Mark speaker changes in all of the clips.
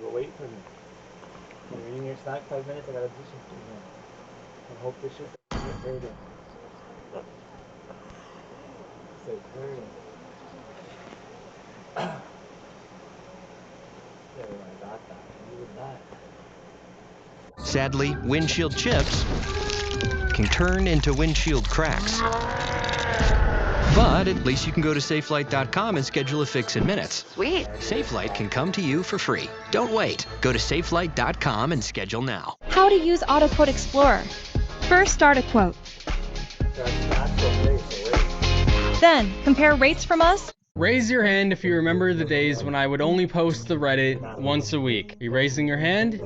Speaker 1: wait for me. You're eating your snack 5 minutes, I gotta do something here. And hope this shit doesn't get dirty. Say dirty. Yeah, I got that. You with that.
Speaker 2: Sadly, windshield chips can turn into windshield cracks. But at least you can go to safelight.com and schedule a fix in minutes.
Speaker 3: Sweet.
Speaker 2: SafeLight can come to you for free. Don't wait. Go to safelight.com and schedule now.
Speaker 4: How to use AutoQuote Explorer. First, start a quote. Then, compare rates from us.
Speaker 5: Raise your hand if you remember the days when I would only post the Reddit once a week. You raising your hand?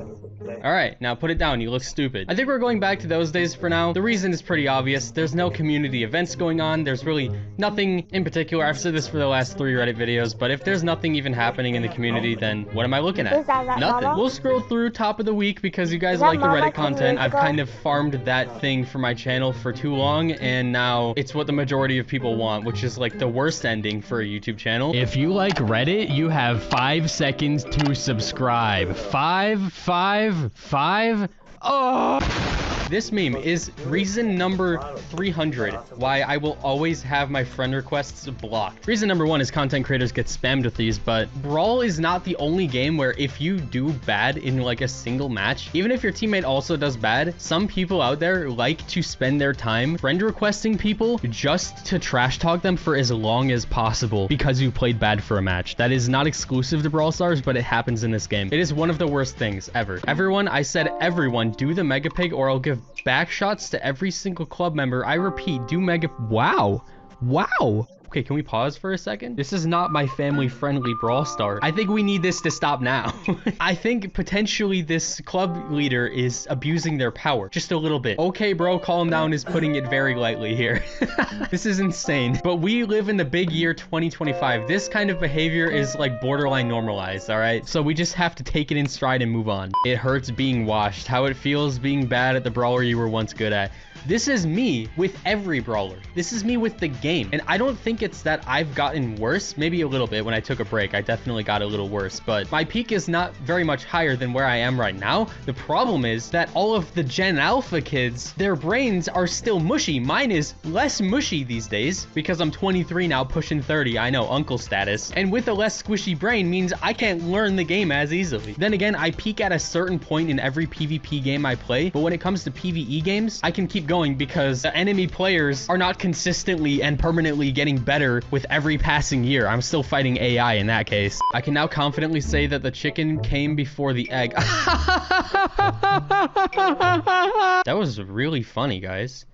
Speaker 5: Alright, now put it down, you look stupid. I think we're going back to those days for now. The reason is pretty obvious. There's no community events going on. There's really nothing in particular. I've said this for the last 3 Reddit videos, but if there's nothing even happening in the community, then what am I looking at? Nothing. We'll scroll through top of the week because you guys like the Reddit content. I've kind of farmed that thing for my channel for too long, and now it's what the majority of people want, which is like the worst ending for a YouTube channel. If you like Reddit, you have 5 seconds to subscribe. 5. Oh! This meme is reason number 300 why I will always have my friend requests blocked. Reason number 1 is content creators get spammed with these, but Brawl is not the only game where if you do bad in like a single match, even if your teammate also does bad, some people out there like to spend their time friend requesting people just to trash talk them for as long as possible because you played bad for a match. That is not exclusive to Brawl Stars, but it happens in this game. It is one of the worst things ever. Everyone, I said everyone, do the Mega Pig or I'll give back shots to every single club member. I repeat, do Mega... Wow. Okay, can we pause for a second? This is not my family-friendly Brawl Star. I think we need this to stop now. I think potentially this club leader is abusing their power. Just a little bit. Okay, bro, calm down is putting it very lightly here. This is insane. But we live in the big year 2025. This kind of behavior is like borderline normalized, all right? So we just have to take it in stride and move on. It hurts being washed. How it feels being bad at the brawler you were once good at. This is me with every brawler. This is me with the game. And I don't think it's that I've gotten worse. Maybe a little bit when I took a break. I definitely got a little worse. But my peak is not very much higher than where I am right now. The problem is that all of the Gen Alpha kids, their brains are still mushy. Mine is less mushy these days because I'm 23 now, pushing 30. I know, uncle status. And with a less squishy brain means I can't learn the game as easily. Then again, I peak at a certain point in every PvP game I play. But when it comes to PvE games, I can keep going because the enemy players are not consistently and permanently getting better with every passing year. I'm still fighting AI in that case. I can now confidently say that the chicken came before the egg. That was really funny, guys.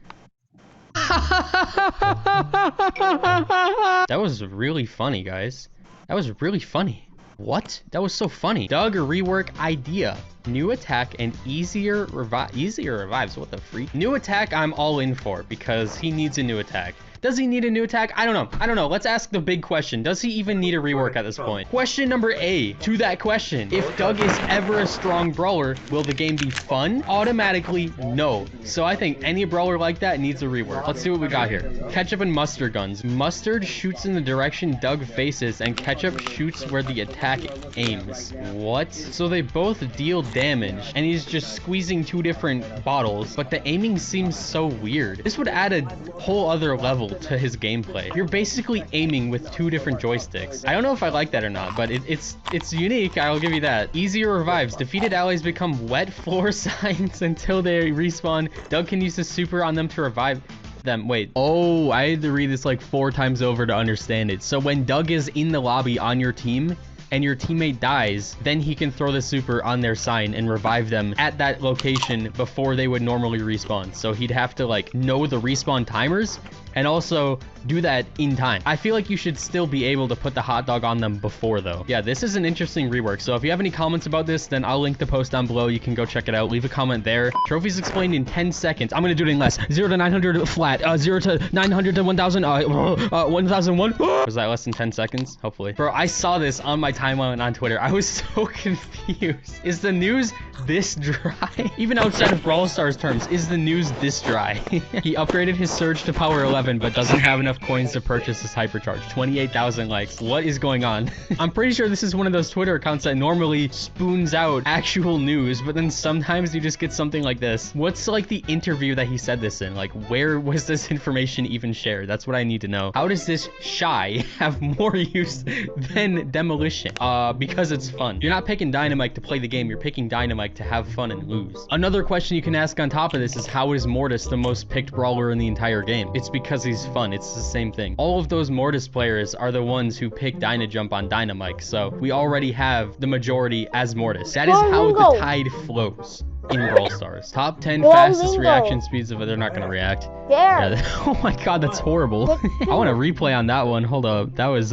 Speaker 5: That was really funny, guys. That was really funny. What? That was so funny. Doug rework idea. New attack and easier revives. What the freak? New attack I'm all in for because he needs a new attack. Does he need a new attack? I don't know. Let's ask the big question. Does he even need a rework at this point? Question number A to that question. If Doug is ever a strong brawler, will the game be fun? Automatically, no. So I think any brawler like that needs a rework. Let's see what we got here. Ketchup and mustard guns. Mustard shoots in the direction Doug faces and ketchup shoots where the attack aims. What? So they both deal damage and he's just squeezing 2 different bottles, but the aiming seems so weird. This would add a whole other level to his gameplay. You're basically aiming with 2 different joysticks. I don't know if I like that or not, but it's unique. I'll give you that. Easier revives. Defeated allies become wet floor signs until they respawn. Doug can use the super on them to revive them. Wait. Oh, I had to read this like 4 times over to understand it. So when Doug is in the lobby on your team and your teammate dies, then he can throw the super on their sign and revive them at that location before they would normally respawn. So he'd have to like know the respawn timers and also do that in time. I feel like you should still be able to put the hot dog on them before though. Yeah, this is an interesting rework. So if you have any comments about this, then I'll link the post down below. You can go check it out. Leave a comment there. Trophies explained in 10 seconds. I'm gonna do it in less. 0 to 900 flat. 0 to 900 to 1000. 1001. Was that less than 10 seconds? Hopefully. Bro, I saw this on my timeline on Twitter. I was so confused. Is the news this dry? Even outside of Brawl Stars terms, is the news this dry? He upgraded his surge to power 11. 11 but doesn't have enough coins to purchase this hypercharge. 28,000 likes. What is going on? I'm pretty sure this is one of those Twitter accounts that normally spoons out actual news, but then sometimes you just get something like this. What's like the interview that he said this in? Like, where was this information even shared? That's what I need to know. How does this shy have more use than demolition? Because it's fun. You're not picking Dynamite to play the game. You're picking Dynamite to have fun and lose. Another question you can ask on top of this is, how is Mortis the most picked brawler in the entire game? It's because he's fun. It's the same thing. All of those Mortis players are the ones who pick Dynajump on Dynamite, so we already have the majority as Mortis. That is how the tide flows in Brawl Stars. Top 10 fastest reaction speeds of it. They're not gonna react. Yeah, oh my god, that's horrible. I want to replay on that one. Hold up. That was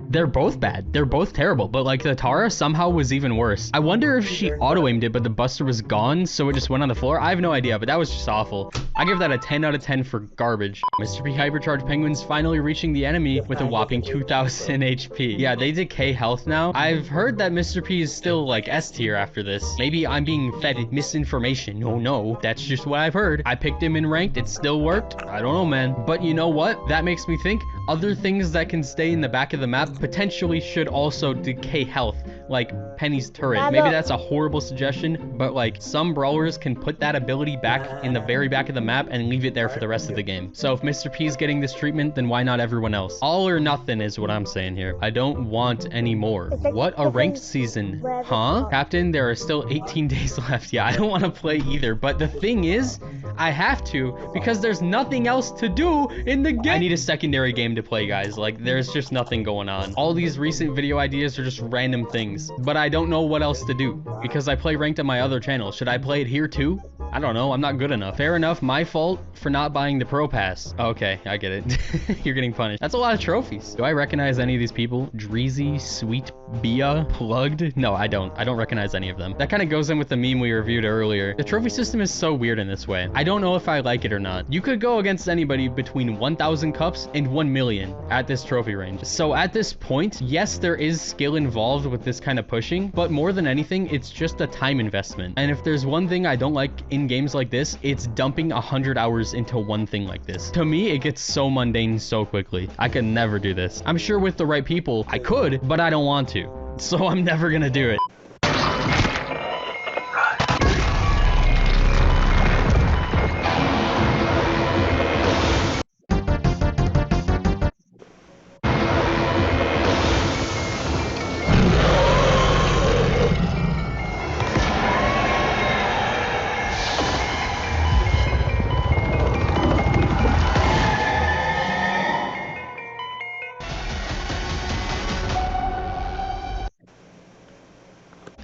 Speaker 5: they're both bad. They're both terrible, but like the Tara somehow was even worse. I wonder if she auto-aimed it, but the Buster was gone, so it just went on the floor. I have no idea, but that was just awful. I give that a 10 out of 10 for garbage. Mr. P Hypercharge Penguins finally reaching the enemy with a whopping 2,000 HP. Yeah, they decay health now. I've heard that Mr. P is still like S tier after this. Maybe I'm being fed misinformation. No, that's just what I've heard. I picked him in ranked. It still worked. I don't know, man. But you know what? That makes me think other things that can stay in the back of the map potentially should also decay health, like Penny's turret. Maybe that's a horrible suggestion, but like some brawlers can put that ability back in the very back of the map and leave it there for the rest of the game. So if Mr. P is getting this treatment, then why not everyone else? All or nothing is what I'm saying here. I don't want any more. What a ranked season, huh? Captain, there are still 18 days left. Yeah, I don't want to play either, but the thing is, I have to because there's nothing else to do in the game. I need a secondary game to play, guys. Like, there's just nothing going on. All these recent video ideas are just random things, but I don't know what else to do because I play ranked on my other channel. Should I play it here too? I don't know. I'm not good enough. Fair enough. My fault for not buying the Pro Pass. Okay, I get it. You're getting punished. That's a lot of trophies. Do I recognize any of these people? Dreezy, Sweet, Bia, Plugged? No, I don't. I don't recognize any of them. That kind of goes in with the meme we reviewed earlier. The trophy system is so weird in this way. I don't know if I like it or not. You could go against anybody between 1,000 cups and 1 million at this trophy range. So at this point, yes, there is skill involved with this kind of pushing, but more than anything, it's just a time investment. And if there's one thing I don't like in games like this, it's dumping 100 hours into one thing like this. To me, it gets so mundane so quickly. I could never do this. I'm sure with the right people, I could, but I don't want to. So I'm never gonna do it.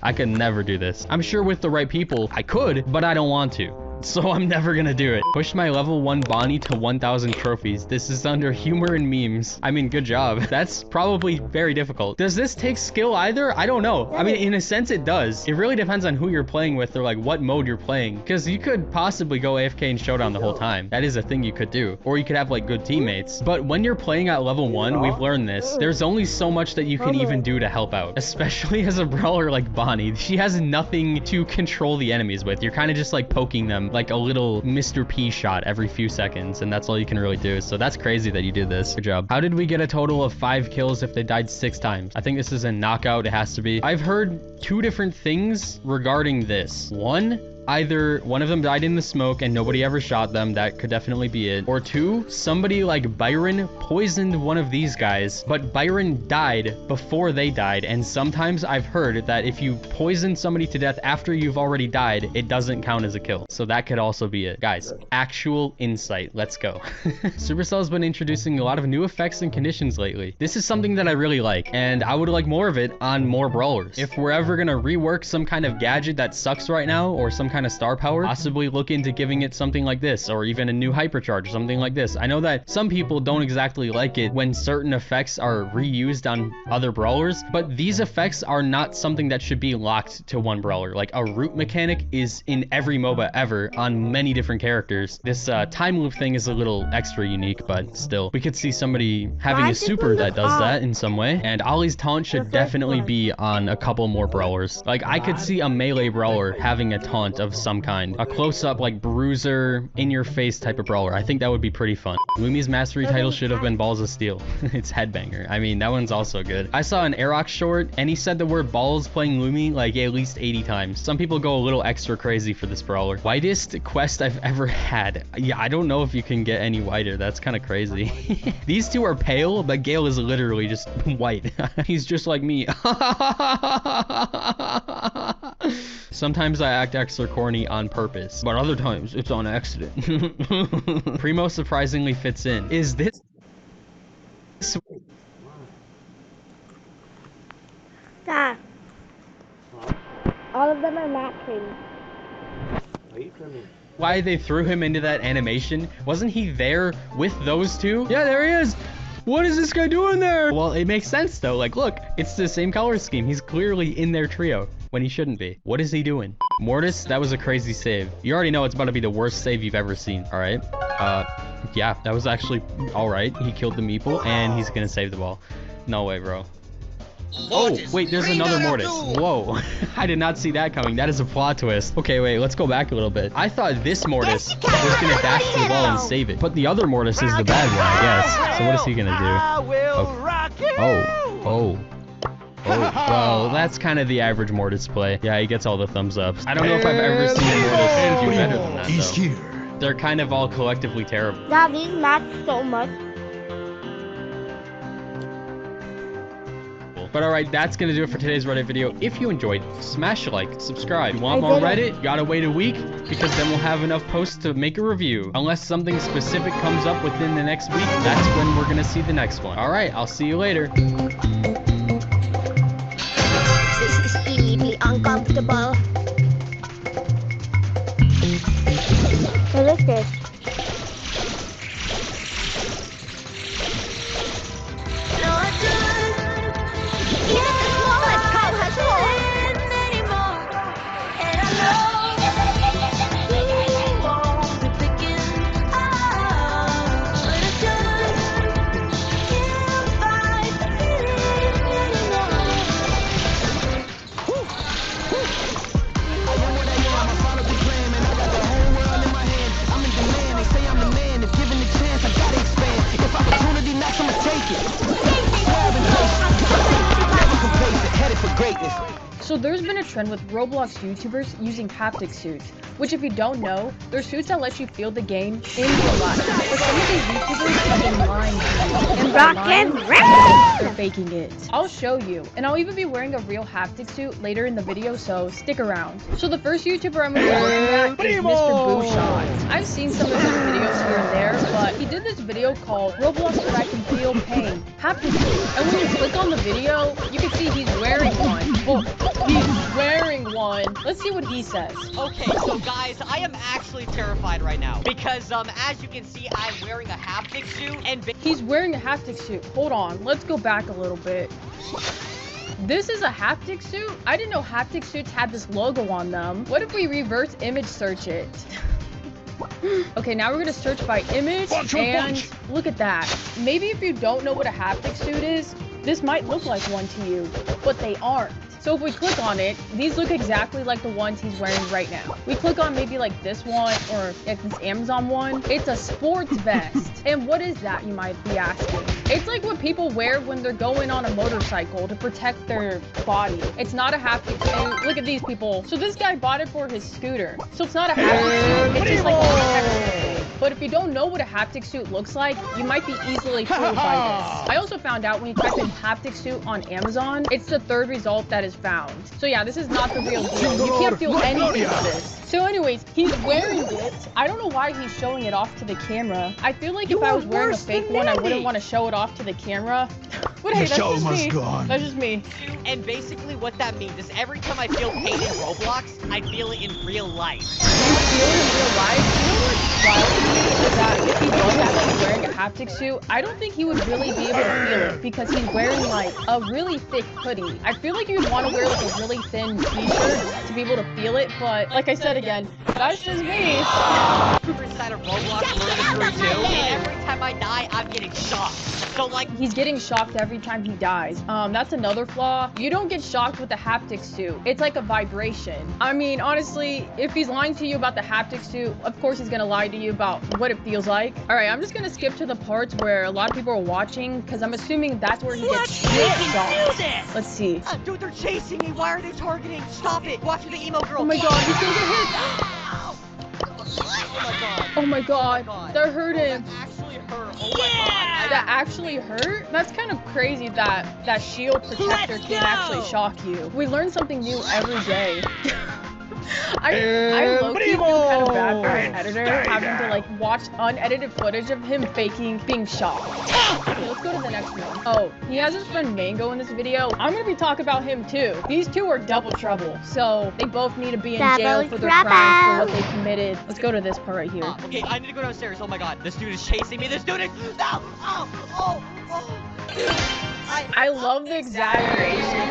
Speaker 5: I could never do this. I'm sure with the right people, I could, but I don't want to. So I'm never gonna do it. Push my level 1 Bonnie to 1,000 trophies. This is under humor and memes. I mean, good job. That's probably very difficult. Does this take skill either? I don't know. I mean, in a sense it does. It really depends on who you're playing with or like what mode you're playing. Because you could possibly go AFK and Showdown the whole time. That is a thing you could do. Or you could have like good teammates. But when you're playing at level 1, we've learned this. There's only so much that you can even do to help out. Especially as a brawler like Bonnie. She has nothing to control the enemies with. You're kind of just like poking them like a little Mr. P shot every few seconds, and that's all you can really do. So that's crazy that you did this. Good job. How did we get a total of 5 kills if they died 6 times? I think this is a knockout. It has to be. I've heard 2 different things regarding this. One, either one of them died in the smoke and nobody ever shot them. That could definitely be it. Or 2, somebody like Byron poisoned one of these guys, but Byron died before they died. And sometimes I've heard that if you poison somebody to death after you've already died, it doesn't count as a kill. So that could also be it. Guys, actual insight. Let's go. Supercell's been introducing a lot of new effects and conditions lately. This is something that I really like, and I would like more of it on more brawlers. If we're ever gonna rework some kind of gadget that sucks right now, or some kind of star power, possibly look into giving it something like this, or even a new hypercharge, something like this. I know that some people don't exactly like it when certain effects are reused on other brawlers, but these effects are not something that should be locked to one brawler. Like a root mechanic is in every MOBA ever on many different characters. This time loop thing is a little extra unique, but still, we could see somebody having a super that does that in some way. And Ollie's taunt should definitely be on a couple more brawlers. Like I could see a melee brawler having a taunt of some kind. A close-up, like, bruiser, in-your-face type of brawler. I think that would be pretty fun. Lumi's mastery title should have been Balls of Steel. It's Headbanger. I mean, that one's also good. I saw an Aerox short, and he said the word balls playing Lumi like at least 80 times. Some people go a little extra crazy for this brawler. Whitest quest I've ever had. Yeah, I don't know if you can get any whiter. That's kind of crazy. These two are pale, but Gale is literally just white. He's just like me. Sometimes I act extra corny on purpose, but other times it's on accident. Primo surprisingly fits in. Is this...
Speaker 3: Dad, all of them are matching.
Speaker 1: Wait for me.
Speaker 5: Why they threw him into that animation? Wasn't he there with those two? Yeah, there he is. What is this guy doing there? Well, it makes sense though. Like, look, it's the same color scheme. He's clearly in their trio when he shouldn't be. What is he doing? Mortis, that was a crazy save. You already know it's about to be the worst save you've ever seen. All right. Yeah, that was actually all right. He killed the meeple and he's gonna save the ball. No way, bro. Oh, wait, there's another Mortis. Whoa, I did not see that coming. That is a plot twist. Okay, wait, let's go back a little bit. I thought this Mortis was gonna dash to the ball and save it. But the other Mortis is the bad one, I guess. So what is he gonna do? Oh. Well, that's kind of the average Mortis play. Yeah, he gets all the thumbs ups. I don't know if I've ever seen a Mortis do better than that,
Speaker 6: He's
Speaker 5: though.
Speaker 6: here.
Speaker 5: They're kind of all collectively terrible.
Speaker 3: Dad, these match so much.
Speaker 5: But alright, that's gonna do it for today's Reddit video. If you enjoyed, smash a like, subscribe. If you want more Reddit, you gotta wait a week, because then we'll have enough posts to make a review. Unless something specific comes up within the next week, that's when we're gonna see the next one. Alright, I'll see you later.
Speaker 3: This is deeply uncomfortable. What is this?
Speaker 7: So there's been a trend with Roblox YouTubers using haptic suits, which if you don't know, they're suits that let you feel the game in real life. But some of these YouTubers have been lying to you. And by lying, they're faking it. I'll show you, and I'll even be wearing a real haptic suit later in the video, so stick around. So the first YouTuber I'm going to be looking at is Mr. Booshot. I've seen some of his videos here and there, but he did this video called Roblox But I Can Feel Pain haptic suit. And when you click on the video, you can see he's wearing one. Oh, he's wearing one. Let's see what he says.
Speaker 8: Okay, so guys, I am actually terrified right now because as you can see, I'm wearing a haptic suit and
Speaker 7: he's wearing a haptic suit. Hold on, let's go back a little bit. This is a haptic suit? I didn't know haptic suits had this logo on them. What if we reverse image search it? Okay, now we're gonna search by image and look at that. Maybe if you don't know what a haptic suit is, this might look like one to you, but they aren't. So if we click on it, these look exactly like the ones he's wearing right now. We click on maybe like this one or like this Amazon one. It's a sports vest. And what is that, you might be asking? It's like what people wear when they're going on a motorcycle to protect their body. It's not a haptic suit. Look at these people. So this guy bought it for his scooter. So it's not a haptic suit. It's just like a protective thing. But if you don't know what a haptic suit looks like, you might be easily fooled by this. I also found out when you type in haptic suit on Amazon, it's the third result that is found. So yeah, this is not the real deal. You can't feel anything with this. So anyways, he's wearing it. I don't know why he's showing it off to the camera. I feel like if I was wearing a fake one, I wouldn't want to show it off to the camera. But hey, that's just me. That's just me.
Speaker 8: And basically what that means is every time I feel pain in Roblox, I feel it in real life.
Speaker 7: You feel it in real life? You know what's wild to me is that if he was actually wearing a haptic suit, I don't think he would really be able to feel it because he's wearing like a really thick hoodie. I feel like you'd want to wear like a really thin t-shirt to be able to feel it, but like I said again, that's just me.
Speaker 8: Inside of Roblox murder through too, and every time I die, I'm getting shocked. So like
Speaker 7: he's getting shocked every every time he dies. That's another flaw. You don't get shocked with the haptic suit. It's like a vibration. I mean, honestly, if he's lying to you about the haptic suit, of course he's gonna lie to you about what it feels like. All right, I'm just gonna skip to the parts where a lot of people are watching because I'm assuming that's where he gets shocked. Let's see.
Speaker 8: Dude, they're chasing me. Why are they targeting? Stop it. Watch the emo girl.
Speaker 7: Oh my god, he's gonna get hit. Oh my god, that hurt him.
Speaker 8: That actually hurt. Oh my god.
Speaker 7: That actually hurt? That's kind of crazy that that shield protector can actually shock you. We learn something new every day. I low-key feel kind of bad for an editor having to like watch unedited footage of him faking being shocked. Okay, let's go to the next one. Oh, he has his friend Mango in this video. I'm gonna be talking about him too. These two are double trouble, so they both need to be in jail for their crimes for what they committed. Let's go to this part right here.
Speaker 8: Okay, I need to go downstairs. Oh my god, this dude is chasing me. This dude is no! Dude,
Speaker 7: I love the exaggeration.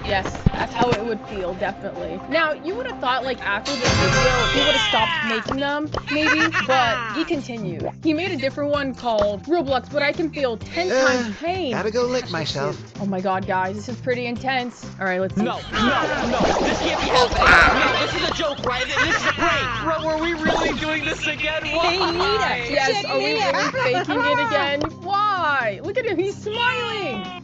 Speaker 7: Yes, that's how it would feel, definitely. Now, you would have thought, like, after this video, he would have stopped making them, maybe, but he continued. He made a different one called Roblox, but I can feel 10 times pain.
Speaker 6: Gotta go lick myself.
Speaker 7: Oh my god, guys, this is pretty intense. All right, let's see.
Speaker 8: No, this can't be happening. No, this is a joke, right? This is a prank. Bro, are we really doing this again? Why?
Speaker 7: Yes, are we really faking it again? Why? Look at him, he's smiling.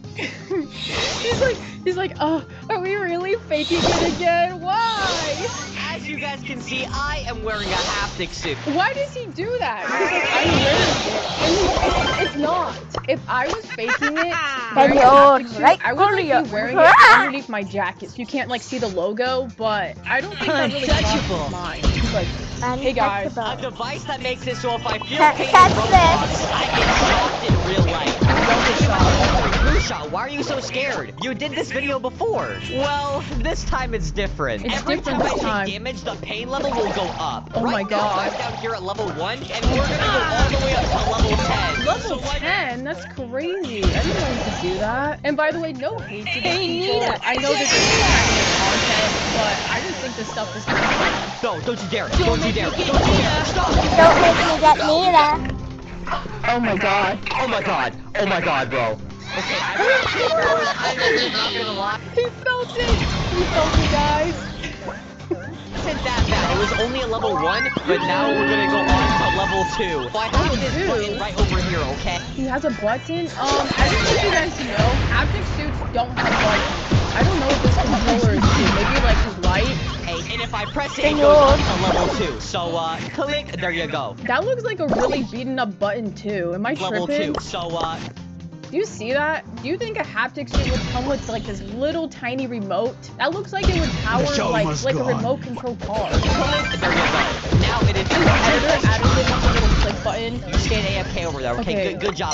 Speaker 7: he's like, oh, are we really faking it again? Why?
Speaker 8: As you guys can see, I am wearing a haptic suit.
Speaker 7: Why does he do that? He's like, I'm wearing it. And it's not. If I was faking it, wearing a haptic suit, I would like, be wearing it underneath my jacket so you can't like see the logo, but I don't think that really crosses his mind. He's like, hey guys.
Speaker 8: A device that makes it so if I feel pain in Roblox, I get shocked in real life.
Speaker 7: Don't get shocked.
Speaker 8: Why are you so scared? You did this video before. Well, this time it's different.
Speaker 7: It's
Speaker 8: Every
Speaker 7: different
Speaker 8: time
Speaker 7: this
Speaker 8: I
Speaker 7: time.
Speaker 8: take damage, the pain level will go up.
Speaker 7: Oh my
Speaker 8: Right now,
Speaker 7: god.
Speaker 8: I'm down here at level 1, and we're gonna go all the way up to level 10.
Speaker 7: Level 10? That's crazy. I didn't know you could do that. And by the way, no hate to these people. I know this is kind of content, but I just think this stuff is kind of funny.
Speaker 8: No, don't you dare. Don't you dare. Don't you dare. Stop.
Speaker 3: Don't make me get neither.
Speaker 7: Oh my god.
Speaker 8: Oh my god. Oh my god, bro. Okay, I'm not gonna lie.
Speaker 7: He felt it. He felt it, guys.
Speaker 8: Isn't that bad? It was only a level 1, but now we're gonna go on to level 2. So I have this button right over here, okay?
Speaker 7: He has a button. I just want you guys to know, haptic suits don't have buttons. I don't know what this controller is to. Maybe like his light.
Speaker 8: Hey, and if I press it, it goes on to level 2. So, click, there you go.
Speaker 7: That looks like a really beaten up button too. Am I
Speaker 8: Level
Speaker 7: tripping?
Speaker 8: 2. So,
Speaker 7: Do you see that? Do you think a haptic suit would come with like this little tiny remote? That looks like it would power like a remote control car.
Speaker 8: click, there you go. Now it is.
Speaker 7: The editor added this little click button.
Speaker 8: You stayed AFK over there. Okay, good job.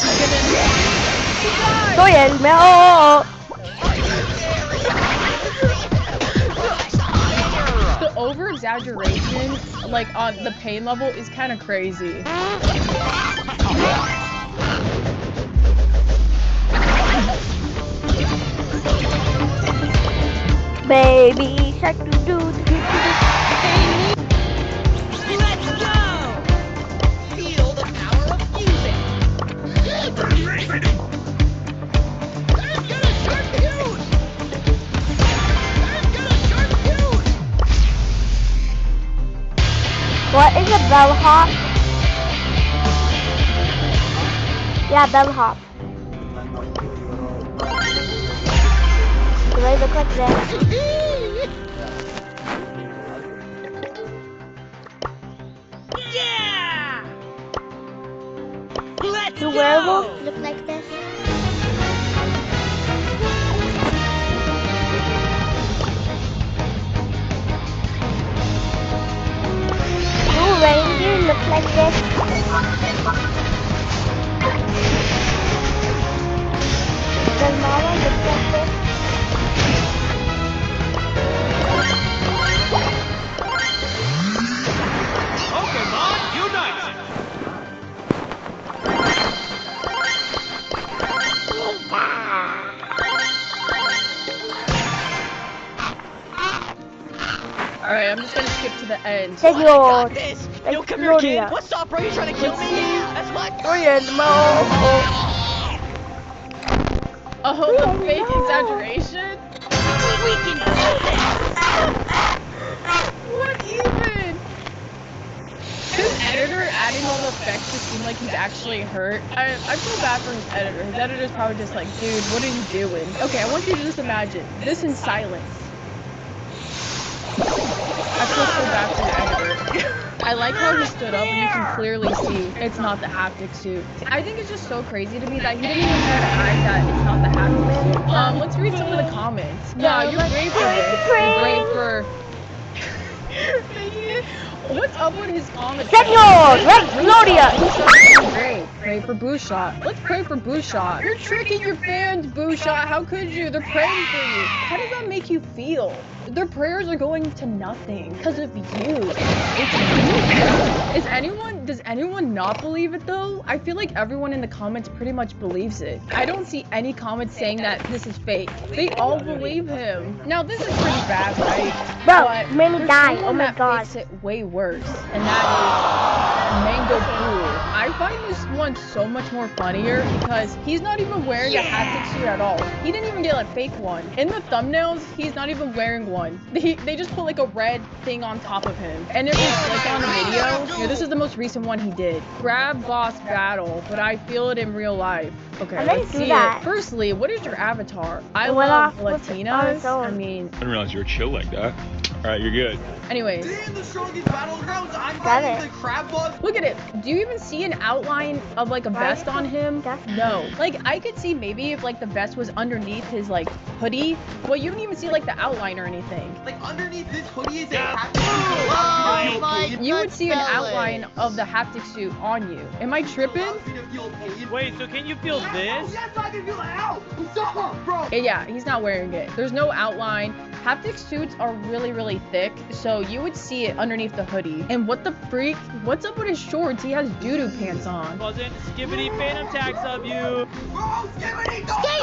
Speaker 7: The over exaggeration, like on the pain level, is kind of crazy.
Speaker 3: Baby shark doo doo doo doo.
Speaker 8: Let's go! Feel the power of music. I've got a sharp fuse! I've got a sharp fuse!
Speaker 3: What is a bellhop? Yeah, bellhop. Do I look like this?
Speaker 8: Yeah! Let's
Speaker 3: Do
Speaker 8: go!
Speaker 3: werewolves look like this? Do reindeer look like this? Does Mama look like this?
Speaker 9: Pokemon Unite!
Speaker 7: Alright, I'm just gonna skip to the end.
Speaker 8: I got
Speaker 3: Señor.
Speaker 8: this!
Speaker 3: Like
Speaker 8: Yo, come here, kid!
Speaker 3: Gloria.
Speaker 8: What's up, bro? You trying to kill me? Yeah, that's what?
Speaker 7: Oh, the fake exaggeration?
Speaker 8: We can do this!
Speaker 7: What even? His editor adding all the effects to seem like he's actually hurt. I feel bad for his editor. His editor's probably just like, dude, what are you doing? Okay, I want you to just imagine this in silence. I feel so bad for your editor. I like how he stood up and you can clearly see it's not the haptic suit. I think it's just so crazy to me that he didn't even try to hide that it's not the haptic suit. Let's read some of the comments. Nah, you're great for this. You're great for... What's up with his comments?
Speaker 3: Señor, like Gloria.
Speaker 7: Pray for Booshot. Let's pray for Booshot. You're tricking your fans, Booshot. How could you? They're praying for you. How does that make you feel? Their prayers are going to nothing because of you. It's you. Does anyone not believe it though? I feel like everyone in the comments pretty much believes it. I don't see any comments saying that this is fake. They all believe him. Now this is pretty bad, right?
Speaker 3: Bro, many
Speaker 7: there's
Speaker 3: died.
Speaker 7: someone
Speaker 3: Oh my
Speaker 7: that
Speaker 3: god.
Speaker 7: makes it way worse, and that is Mango Pool. I find this one so much more funnier because he's not even wearing a haptic suit at all. He didn't even get a fake one. In the thumbnails, he's not even wearing one. They just put like a red thing on top of him. And if you click on the video, this is the most recent one he did. Grab boss battle, but I feel it in real life. Okay,
Speaker 3: I might
Speaker 7: let's
Speaker 3: do
Speaker 7: see
Speaker 3: that.
Speaker 7: it. Firstly, what is your avatar? I
Speaker 3: It went
Speaker 7: love
Speaker 3: off with on
Speaker 7: Latinas.
Speaker 3: its own.
Speaker 7: I mean,
Speaker 9: I didn't realize you were chill like that. Alright, you're good.
Speaker 7: anyways.
Speaker 6: In the strongest battlegrounds, I'm
Speaker 3: Got
Speaker 6: fighting
Speaker 3: it.
Speaker 6: the crab boss.
Speaker 7: Look at it. Do you even see an outline of like a vest on him? No. Like I could see maybe if like the vest was underneath his like hoodie, but you don't even see like the outline or anything.
Speaker 6: Like underneath this hoodie is a haptic
Speaker 8: Oh
Speaker 6: suit.
Speaker 8: my
Speaker 7: You would see an
Speaker 8: fellas.
Speaker 7: outline of the haptic suit on you. Am I tripping?
Speaker 10: Wait, so can you feel this?
Speaker 6: Yes, I can feel it. Ow! Stop, bro.
Speaker 7: Yeah, he's not wearing it. There's no outline. Haptic suits are really, really thick, so you would see it underneath the hoodie. And what the freak? What's up with his shorts? He has doo-doo pants on.
Speaker 10: Wasn't skibbity phantom tax of you.
Speaker 6: Bro, skibbity, don't
Speaker 8: Skate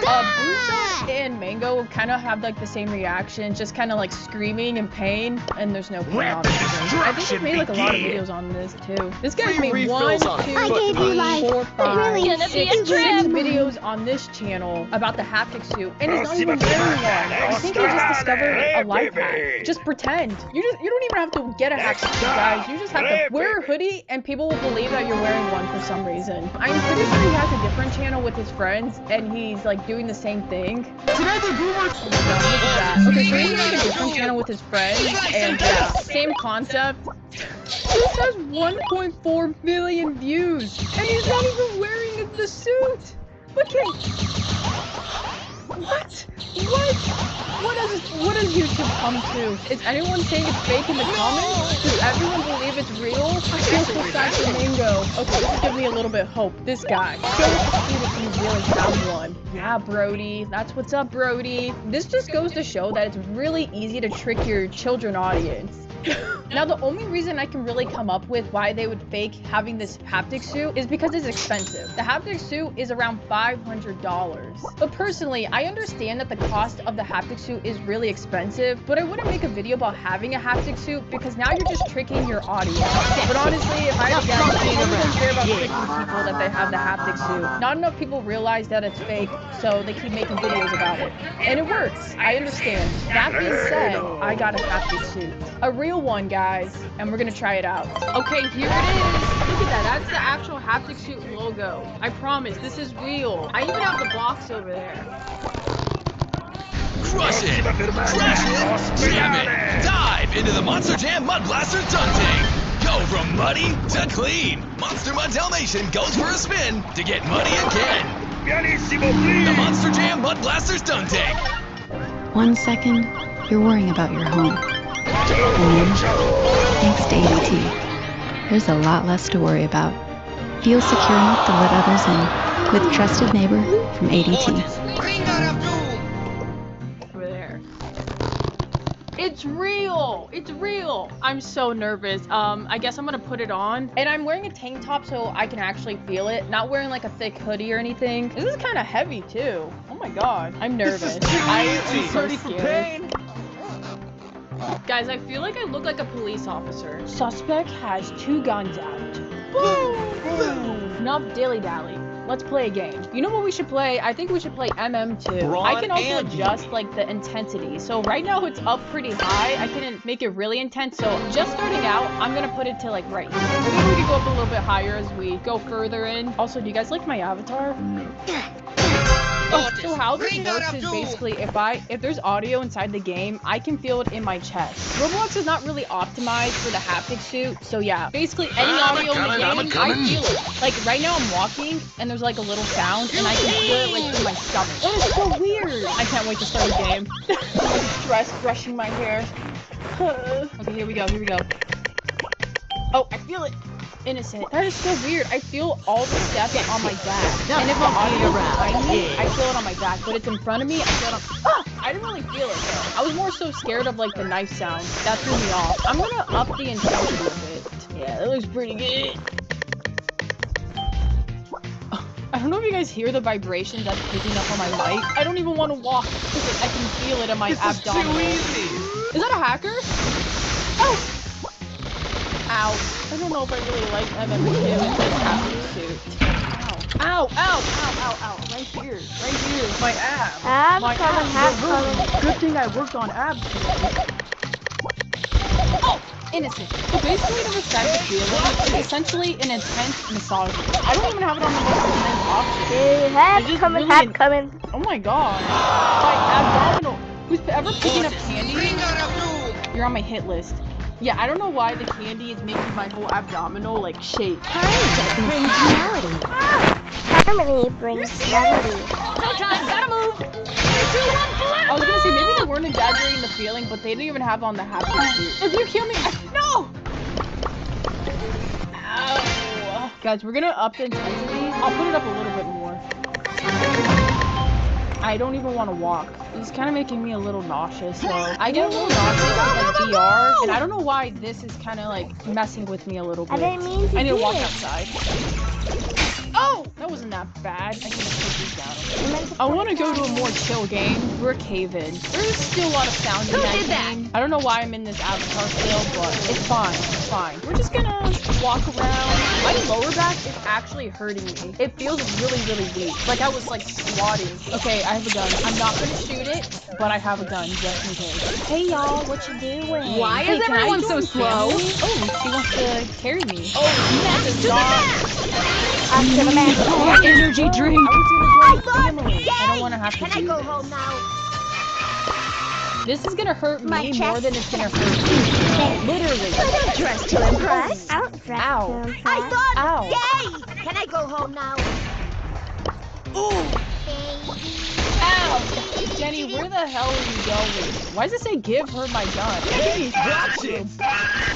Speaker 8: on
Speaker 7: Booshot and Mango kind of have like the same reaction, just kind of like screaming in pain, and there's no pain on it. I think he's made like a lot of videos on this too. This guy's
Speaker 8: Free
Speaker 7: made
Speaker 8: refills
Speaker 7: 1,
Speaker 8: on
Speaker 7: 2,
Speaker 8: foot,
Speaker 7: 3,
Speaker 8: buddy.
Speaker 7: 4, 5,
Speaker 3: really
Speaker 8: gonna be a
Speaker 7: 6
Speaker 8: trip.
Speaker 7: videos on this channel about the haptic suit, and he's not even wearing one. I think he just discovered a life hack. Just pretend. You don't even have to get a haptic suit, guys. You just have to wear a hoodie, and people will believe that you're wearing one for some reason. I'm pretty sure he has a different channel with his friends, and he's like doing the same thing.
Speaker 6: Today the boomers.
Speaker 7: Oh my God, look at that. Okay, so he's like a different channel with his friends, and yeah, same concept. This has 1.4 million views, and he's not even wearing the suit. Look at what? What does YouTube come to? Is anyone saying it's fake in the comments? Does everyone believe it's real? I feel so sad for Mango. Okay, this is giving me a little bit of hope. This guy. Show us to see if you really have one. Yeah, Brody. That's what's up, Brody. This just goes to show that it's really easy to trick your children audience. Now, the only reason I can really come up with why they would fake having this haptic suit is because it's expensive. The haptic suit is around $500. But personally, I understand that the cost of the haptic suit is really expensive, but I wouldn't make a video about having a haptic suit because now you're just tricking your audience. But honestly, if I had to guess, people don't care about tricking people that they have the haptic suit. Not enough people realize that it's fake, so they keep making videos about it. And it works. I understand. That being said, I got a haptic suit. A real one, guys, and we're gonna try it out. Okay, here it is. Look at that. That's the actual haptic suit logo. I promise, this is real. I even have the box over there.
Speaker 11: Crush it! Crash it! Jam it! Dive into the Monster Jam Mud Blaster Dunk Tank! Go from muddy to clean! Monster Mud Dalmatian goes for a spin to get muddy again! The Monster Jam Mud Blasters Dunk Tank!
Speaker 12: 1 second, you're worrying about your home. And then, thanks to ADT, there's a lot less to worry about. Feel secure enough to let others in with Trusted Neighbor from ADT.
Speaker 7: Over there. It's real! It's real! I'm so nervous. I guess I'm gonna put it on. And I'm wearing a tank top so I can actually feel it. Not wearing like a thick hoodie or anything. This is kind of heavy too. Oh my god. I'm nervous. I am so scared. Guys, I feel like I look like a police officer. Suspect has 2 guns out. Boom! Enough dilly-dally. Let's play a game. You know what we should play? I think we should play MM2. I can also adjust like the intensity. So right now it's up pretty high. I can make it really intense. So just starting out, I'm gonna put it to like right here. Maybe we can go up a little bit higher as we go further in. Also, do you guys like my avatar? No. Oh, so how this works is basically if there's audio inside the game, I can feel it in my chest. Roblox is not really optimized for the haptic suit, so yeah, basically any audio in the game, I feel it. Like right now I'm walking and there's like a little sound and I can feel it like in my stomach. That is so weird. I can't wait to start the game. I'm stressed brushing my hair. Okay, here we go, here we go. Oh, I feel it. Innocent. That is so weird. I feel all the steps on my back. And if the audio is behind me, I feel it on my back. But it's in front of me, I feel it on... Ah! I didn't really feel it though. I was more so scared of like the knife sound. That threw me off. I'm gonna up the intensity a bit. Yeah, that looks pretty good. I don't know if you guys hear the vibrations that's picking up on my mic. I don't even want to walk because I can feel it in my abdomen. Is that a hacker? Oh! Ow. I don't know if I really like MM2 in this haptic suit. Ow. Ow, ow, ow, ow, ow. Right here. Right here. My ab.
Speaker 3: Ab
Speaker 7: My
Speaker 3: coming,
Speaker 7: abs
Speaker 3: ab
Speaker 7: are hurting.
Speaker 3: coming.
Speaker 7: Good thing I worked on abs today. Oh! Innocent. So basically the respect feeling is essentially an intense massage. I don't even have it on the most intense option.
Speaker 3: Ab coming,
Speaker 7: really
Speaker 3: ab coming.
Speaker 7: Oh my god. My abdominal. Who's ever picking up candy? You're on my hit list. Yeah, I don't know why the candy is making my whole abdominal like shake.
Speaker 3: Brings reality. Harmony brings reality.
Speaker 7: No time, gotta move. 3, 2, 1, I was gonna say maybe they weren't exaggerating the feeling, but they didn't even have on the haptic suit. If you kill me, no. Ow. Guys, we're gonna up the intensity. I'll put it up a little bit more. I don't even want to walk. It's kind of making me a little nauseous, so I get a little nauseous with like VR, and I don't know why this is kind of like messing with me a little bit.
Speaker 3: I didn't mean to
Speaker 7: I need to
Speaker 3: do
Speaker 7: walk
Speaker 3: it.
Speaker 7: outside. Oh! That wasn't that bad. I can just put these down. I want to go to a more chill game. We're cave-in. There's still a lot of sound in that game. I don't know why I'm in this avatar still, but it's fine. It's fine. We're just gonna walk around. My lower back is actually hurting me. It feels really, really weak. Like I was like squatting. Okay, I have a gun. I'm not gonna shoot it, but I have a gun just in case. Hey y'all, what you doing?
Speaker 13: Why
Speaker 7: Hey,
Speaker 13: is
Speaker 7: can I
Speaker 13: everyone
Speaker 7: join
Speaker 13: so slow?
Speaker 7: family? Oh, she wants to carry me. Oh,
Speaker 13: Max
Speaker 7: that
Speaker 13: to
Speaker 7: is
Speaker 13: the
Speaker 7: not...
Speaker 3: Up to the max.
Speaker 7: Energy drink. I don't want to have to
Speaker 3: Can I
Speaker 7: do
Speaker 3: go
Speaker 7: this.
Speaker 3: home now?
Speaker 7: This is gonna hurt
Speaker 3: My
Speaker 7: me
Speaker 3: chest.
Speaker 7: more than it's gonna hurt you. Literally.
Speaker 3: I don't dress to impress. I don't dress
Speaker 7: Ow.
Speaker 3: to impress.
Speaker 13: I thought,
Speaker 7: Ow.
Speaker 3: Yay! Can I go home now?
Speaker 7: Ow. Jenny, where the hell are you going? Why does it say give her my gun?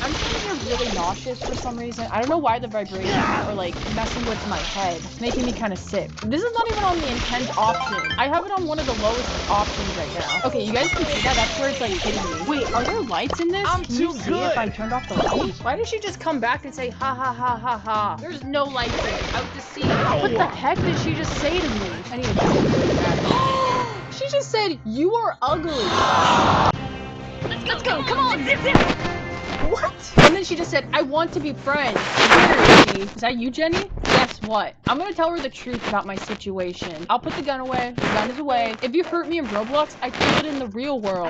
Speaker 7: I'm feeling really nauseous for some reason. I don't know why the vibrations are like messing with my head. It's making me kind of sick. This is not even on the intense option. I have it on one of the lowest options right now. Okay, you guys can see that? That's where it's like hitting me. Wait, are there lights in this?
Speaker 6: I'm
Speaker 7: Can you
Speaker 6: too
Speaker 7: see
Speaker 6: good.
Speaker 7: if I turned off the lights? Why did she just come back and say ha ha ha ha ha? There's no lights there. Out to sea. What the heck did she just say to me? I need to She just said, you are ugly.
Speaker 13: let's go, come on, zip, zip.
Speaker 7: What? And then she just said, I want to be friends. Where is she? Is that you, Jenny? Guess what? I'm gonna tell her the truth about my situation. I'll put the gun away. The gun is away. If you hurt me in Roblox, I feel it in the real world.